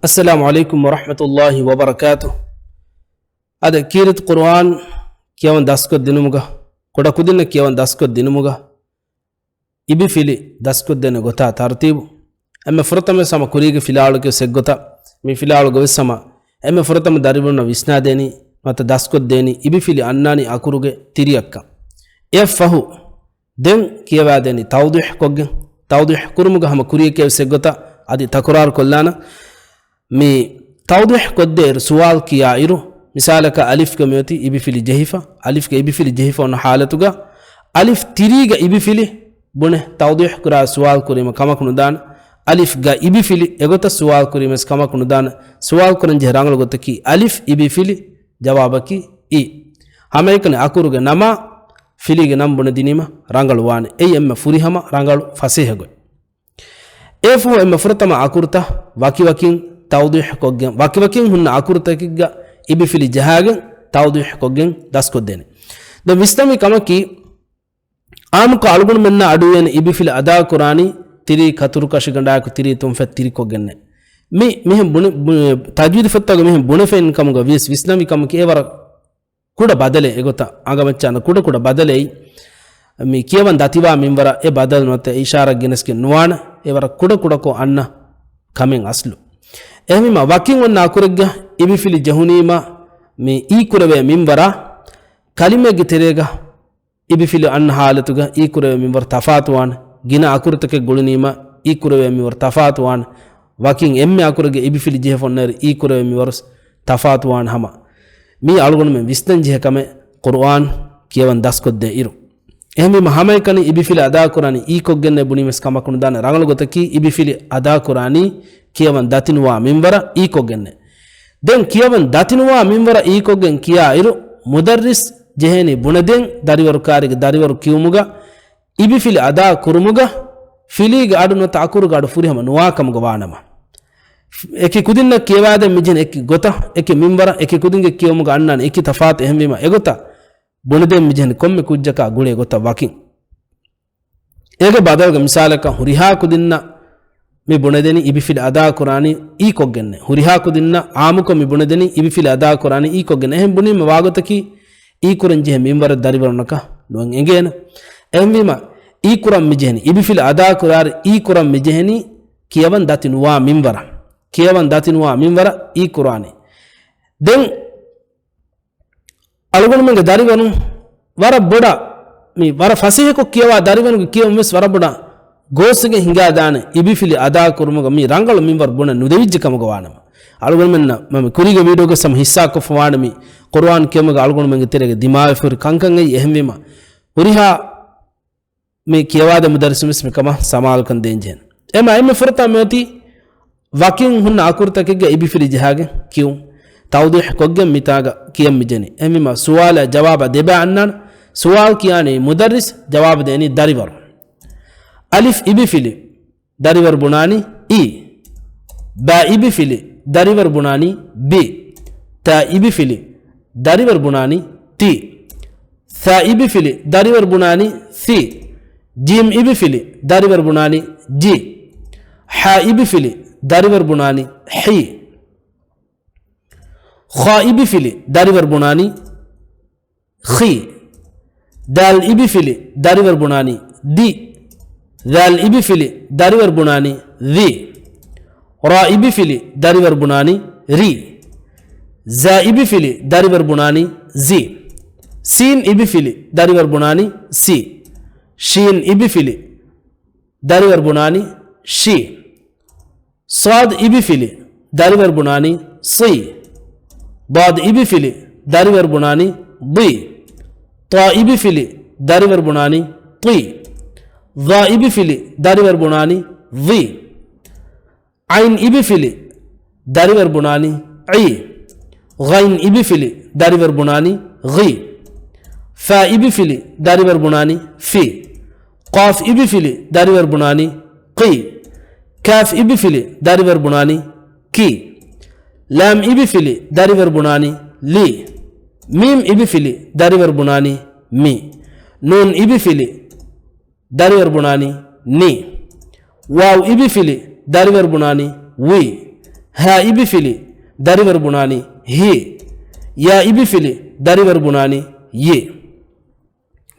السلام عليكم ورحمة الله وبركاته. هذا كيرت قرآن كيوان داسكو دينومغا كودا كودين كيوان داسكو دينومغا إبي فيلي داسكو دين غوتا ترتيب أما فرطم سما كوريغ فيلالو سيغوتا مي فيلالو سما أما فرطم داريبونا ويسنا ديني ماتا داسكو ديني إبي فيلي أناني أكوروغ تيريكا يفهو دين كيوا ديني توضيح كوغن توضيح كورمغا هم كوريغ سيغوتا أدي تكرار كولانا مي توضيح قدر سؤال كيا إيرو مثالك ألف كميوتي إبي فيلي جهيفة ألف كإبي فيلي جهيفة ونحالتوغا ألف تيريغا إبي فيلي بونه توضيح كرا سؤال كريما كما كندان ألف غا إبي فيلي إغوتا سؤال كريما كما كندان سؤال كرن جهرانغل غوتكي ألف إبي فيلي جوابكي إي هما يكن أكوروغا نما فيلي نم بونه دينيما رانغل وان أي أما فوري هما رانغل فاسيهغو إفو أما فرطما أكورتا واكي واكين توضيح كوجن واكي هن أكورتا كيغا إبي فيلي جهاجن توضيح كوجن داسكو دين ده مستمي كما كي عام كالغون منا أدوين إبي فيلي أدا قراني تري كتر كاشغندا كتري تنفت تري كوجن مهم بون تجويد فتاغ مهم بون فين كما غويس مستمي كما كي إبر كودا بدله إغوتا آغامچانا كودا بدله مي كيوان داتيبا ميمبرا إ بدل نوت إشارة جنس كي نوان إبر كودا كو أنا كامين أصلو ehmima wakin wonna akurega ibi fili jahunima mi i kurave minbara kalime giterega ibi fili an halatuga i kurave minbar tafatuwan gina akurtake gulunima i kurave minbar tafatuwan wakin emme akurege ibi fili jefonner i kurave minbar tafatuwan hama mi algon men vistan jehkame qur'an kiyawan daskodde iru ehmima hamay kani ibi fili ada qur'ani i koggenne bunimes kamakun dan rangal gotaki ibi fili ada qur'ani kiyawan datinwa minbara i kogenne den kiyawan datinwa minbara i koggen kiya iru mudarris jeheni bunaden dariwaru karige dariwaru kiumuga ibi fili ada kurumuga filiga aduna takuruga adu furi hama nuwa kamga wanama eki kudinna kiyawade mijen eki gota eki minbara eki kudinge kiumuga annan eki tafat ehmima egota bunaden mijen komme kujjaka gule gota wakin ege badalga misalaka huriha kudinna mi bunadeni ibi fil ada qurani i koggenne huriha kudinna amuko mi bunadeni ibi fil ada qurani i koggenne ehm buni ma wagotaki i kuranje minbar dariwarnaka don engena ehmima i kuram mi jehni ibi fil ada qurar i kuram mi jehni kiyawan datin wa minbara i qurani den algon menga dariwanu wara boda mi wara fasihe ko kiyawa dariwanu kiyaw mes wara boda gosuge hinga dane ibi fili ada kurmuga mi rangal minbar buna nudevijje kamaga wanama algon menna mami kuriga video ga sam hissa ko fwanami qur'an kemaga algon menga terege dimaag fur kankangai ehmima uriha mi kiyawada mudarris mi kama samal kan denjen ema furta meti wakin hunna akurta kege ibi fili jahage kiu tawdih kogge mitaga kiyam mijeni emima suwala jawaba deba annan suwal kiyani mudarris jawab deni daribar ألف إبي فيلي داريور بناني إي با إبي فيلي داريور بناني بي تا إبي فيلي داريور بناني تي ثا إبي فيلي داريور بناني ثي جيم إبي فيلي داريور بناني جي حا إبي فيلي داريور بناني حي خا إبي فيلي داريور بناني خي دال إبي فيلي داريور بناني دي ذال إبي فيلي داريور بناني ذي را إبي فيلي داريور بناني ري زا إبي فيلي داريور بناني زي سين إبي فيلي داريور بناني سي شين إبي فيلي داريور بناني شي صاد إبي فيلي داريور بناني صي ضاد إبي فيلي داريور بناني ضي طا إبي فيلي داريور بناني طي ضا إبي فيلي داريور بناني ضي عين إبي فيلي داريور بناني عي غين إبي فيلي داريور بناني غي فا إبي فيلي داريور بناني في قاف إبي فيلي داريور بناني قي كاف إبي فيلي داريور بناني كي لام إبي فيلي داريور بناني لي ميم إبي فيلي داريور بناني مي نون إبي فيلي داريور بناني ني واو إبي فيلي داريور بناني وي ha ibi fili dariwar bunani he ya ibi fili dariwar bunani ye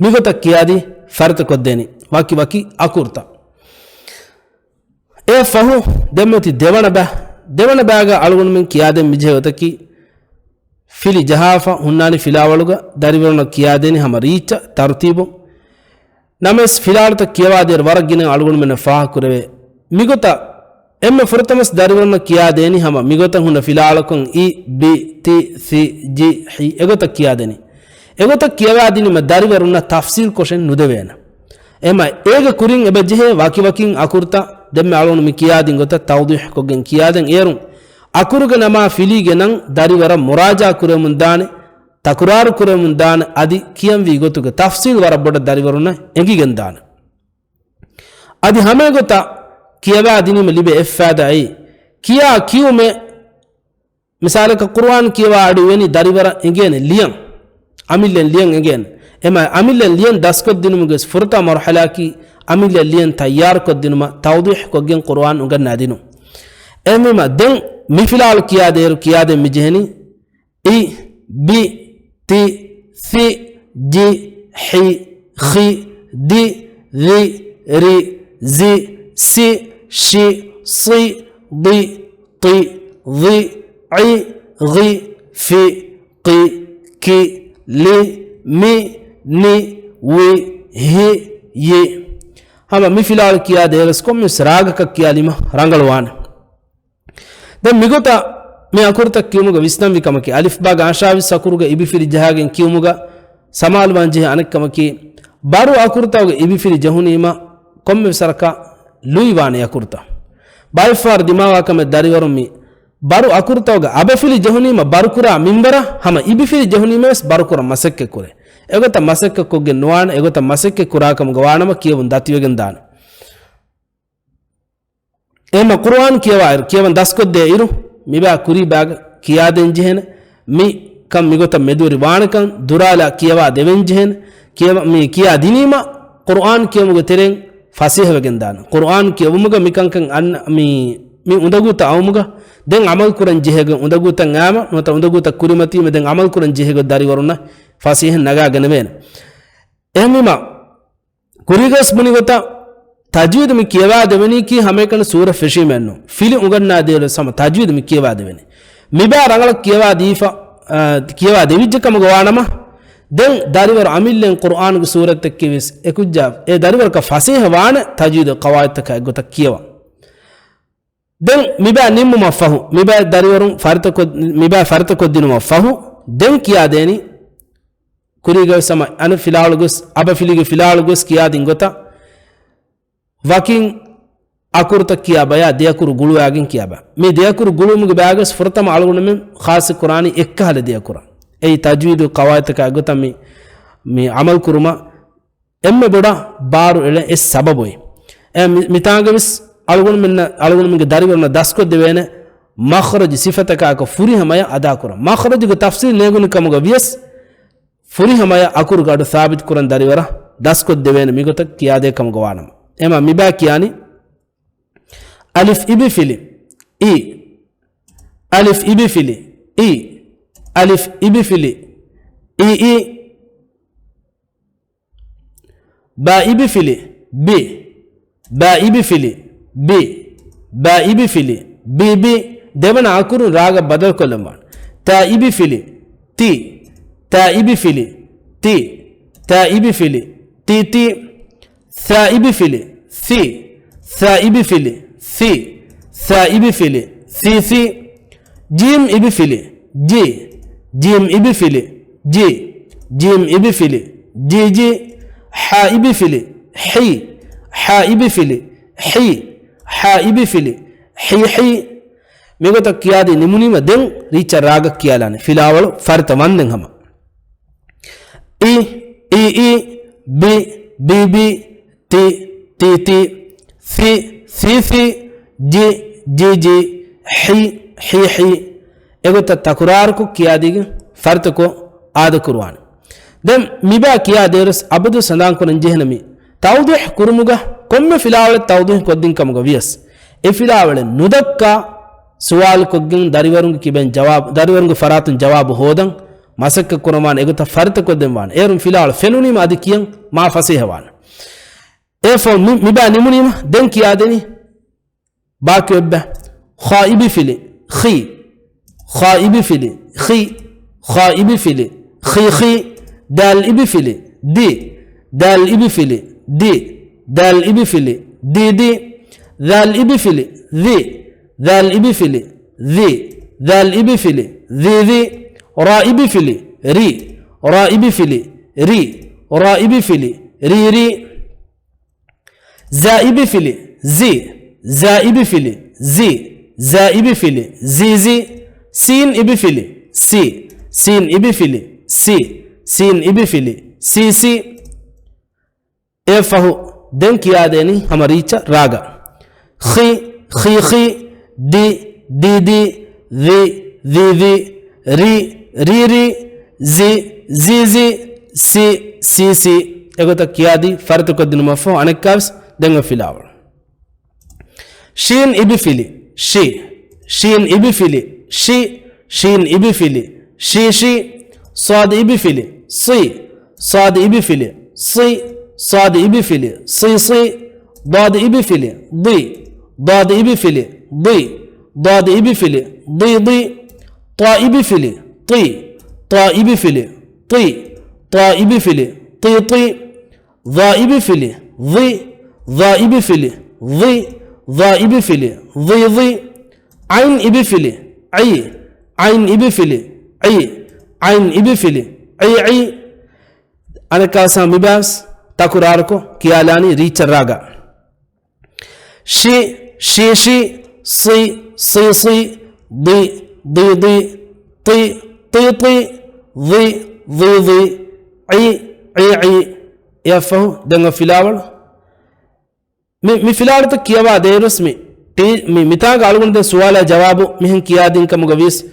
migota kiyadi farta koddeni waki waki akurta e fahu demmati devana baga algun men kiyade mijhewtaki fili jahafa hunnani filawaluga dariwarna kiyadeni hama richa tartibu names filalta kiyawader waragine algun men faha kurave migota emme furtamas dariwarna kiyadeni hama migota hunna filalakon i b t c g h egota kiyadeni egota kiyawadini ma dariwarna tafsil koshen nudevena ema ega kurin ebejehe waki wakin akurta demme algun mi kiyadin gota tawdih kogen kiyaden erun akuruga nama filige nan dariwara muraja kuremundane takurar kuremundane adi kiyam wi gotuga tafsil wara boda dariwaruna engigendane adi hame gota kiyawadini me libe effada ai kiya kiyume misale ka qur'an kiyawa adu weni dariwara engene liyan amillen liyan engene ema amillen liyan daskod dinumuges furta marhala ki amillen liyan tayyar kod dinuma tawdih kogen qur'an ungan nadinu emma den mifilal kiyade mijheni i b t c g h x d ri ri zi si shi si di ti zi i ghi fi qi ki li mi ni wi hi ye hama mifilal kiyade reskom misraga ka kiyalima rangalwan dan migota me akurta kiyumuga visnam vikamaki alif ba ga ashawi sakuruga ibi fili jahagen kiyumuga samal wanje anakkamaki baru akurta ga ibi fili jahunima komme saraka luiwane akurta by far dimawa kame dariwarumi baru akurta ga abe fili jahunima barukura minbara hama ibi fili jahunima barukura masekke kure egota masekke kogen nuwan egota masekke kurakam gawanama kiyun datiyogen dan ema qur'an kiyawan daskode iru miba kuri bag kiyaden jehen mi kam migota meduri wanakan durala kiyawa deven jehen kiyawa mi kiya dinima qur'an kiyamuga tereng fasih wagendan qur'an kiyumuga mikankan an mi undaguta awmuga den amal kuran jehega undaguta ngama nota undaguta kurimati me den amal kuran jehega dari waruna fasih naga ganwen emima kurigas munigota tajwid mi kiyawa deveni ki hame kan sura fishi menno fili uganna de sama tajwid mi kiyawa deveni miba rangala kiyawa difa kiyawa devijje kam gwanama den dariwar amillen qur'an gu surat takkiwis ekujja e dariwar ka fasih wana tajwid qawaid tak gota kiyawa den miba nimmu mafahu miba dariwarum farta ko dinu mafahu den kiya deni kuriga sama an filalgus aba filige filalgus kiya dingota wakin akurta kiyaba ya deyakur gulu agin kiyaba me deyakur gulu mug bagas furtam algunum khas qur'ani ekka hal deyakura ei tajwid qawaid ka gota mi amal kuruma emme boda baru ele es sababoy mitangabis algunum ge dariwarna dasko devene makhraj sifataka ka furi hamaya ada kura makhraj ge tafsir negun kamuga vies furi hamaya akur gadu sabit kuran dariwara dasko devene migota kiyade kamuga wanam ema miba kiyani alif ibi fili i alif ibi fili i alif ibi fili i ba ibi fili b ba ibi fili b ba ibi fili b devana akuru raga badal kolamban ta ibi fili ti ta ibi fili ti ta ibi fili ti ثا ibi fili thi ثا ibi fili thi ثا ibi fili thi jim ibi fili ji jim ibi fili ji jim ibi fili ji ha ibi fili hi ha ibi fili hi ha ibi fili hi megota kiyadi nimuni ma den richa raga kiyalane filawal farta manden hama i b t thi ji hi egota takurar ko kiyadi farta ko aada kurwan dem miba kiyaderes abdu sandan ko njehnami tawdih kurmuga komme filawal tawdih ko din kamga vias e filawal nudakka sual koggin dariwarungu kiben jawab dariwarungu faratun jawab hodan masakka kurman egota farta kodden wan erum filal fenunima adi kiyan ma fasihawan efo miba nimunima den kiyadeni baki obba khaibi fili khi khaibi fili khi khaibi fili khi dal ibi fili di dal ibi fili di dal ibi fili di dal ibi fili di dal ibi fili di dal ibi fili di ra ibi fili ri ra ibi fili ri ra ibi fili ri za ibi fili zi za ibi fili zi za ibi fili zi sin ibi fili si sin ibi fili si sin ibi fili si efahu den kiyadeni hamaricha raga khi di ri zi si egota kiyadi farta kodinu mafo anekavs denga filawal shin ibi fili shi shin ibi fili shi shin ibi fili shi sad ibi fili si sad ibi fili si sad ibi fili si dad ibi fili di dad ibi fili di dad ibi fili di ta ibi fili ti ta ibi fili ti ta ibi fili ti dha ibi fili di dha ibi fili di dha ibi fili di ain ibi fili ai ain ibi fili ai ain ibi fili ai anakasa mibas takurarko kiyalani richa raga shi si di ti di ai yafahu denga filawal mi filawal to kiyaba derus mi mitaga algunde suwala jawabu mihin kiyadin kamugavis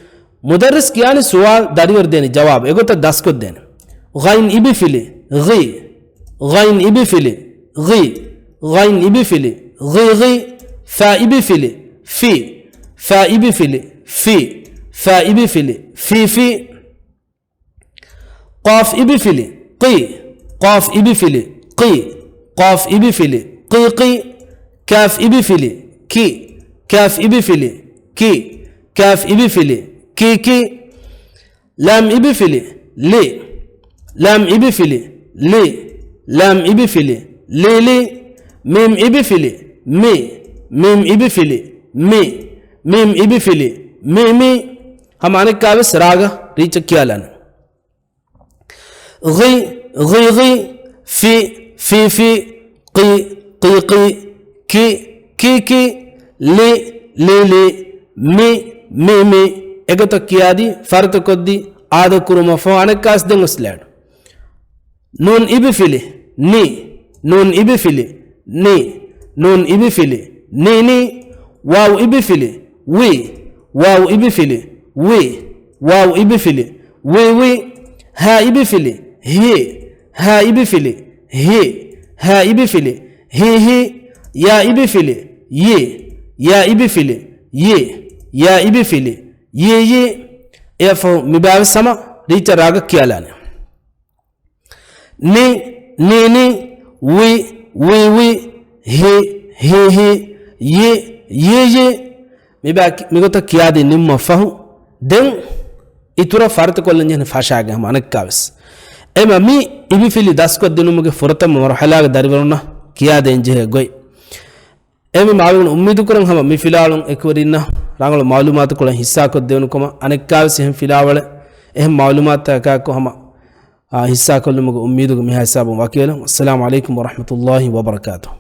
mudarris kiyani suwal dariwar deni jawab egota daskod deni ghain ibi fili ghi ghain ibi fili ghi ghain ibi fili ghi fa ibi fili fi fa ibi fili fi fa ibi fili fi qaf ibi fili qi qaf ibi fili qi qaf ibi fili qi kaf ibi fili ki kaf ibi fili ki kaf ibi fili ki lam ibi fili li lam ibi fili li lam ibi fili li mim ibi fili mi mim ibi fili mi mim ibi fili mi हमारे काविस राग रीच किया लन गि फी की li mi egoto kiyadi farto koddi aada kuruma fo anakas denguslad nun ibi fili ni nun ibi fili ni nun ibi fili ni waw ibi fili wi waw ibi fili wi waw ibi fili wi ha ibi fili hi ha ibi fili hi ha ibi fili hi ya ibi fili yi ya ibi fili yi ya ibi fili yi efo mibaw sama richa raga kiyalane ni wi hi yi migota kiyadi nimma fahu den itura farta kollan fashaga manak kavis ema mi ibi fili dasko dinumuge furata marhala dariwaruna kiyade enje goy emi maalun ummidu kuran hama mi filalun ekwarina rangalo maalumat kulan hissa ko devnu koma anek kavis hem filawale ehm maalumat ka ko hama hissa ko lumuge ummidu mi hisabu wakela assalamu alaikum wa rahmatullahi wa barakatuh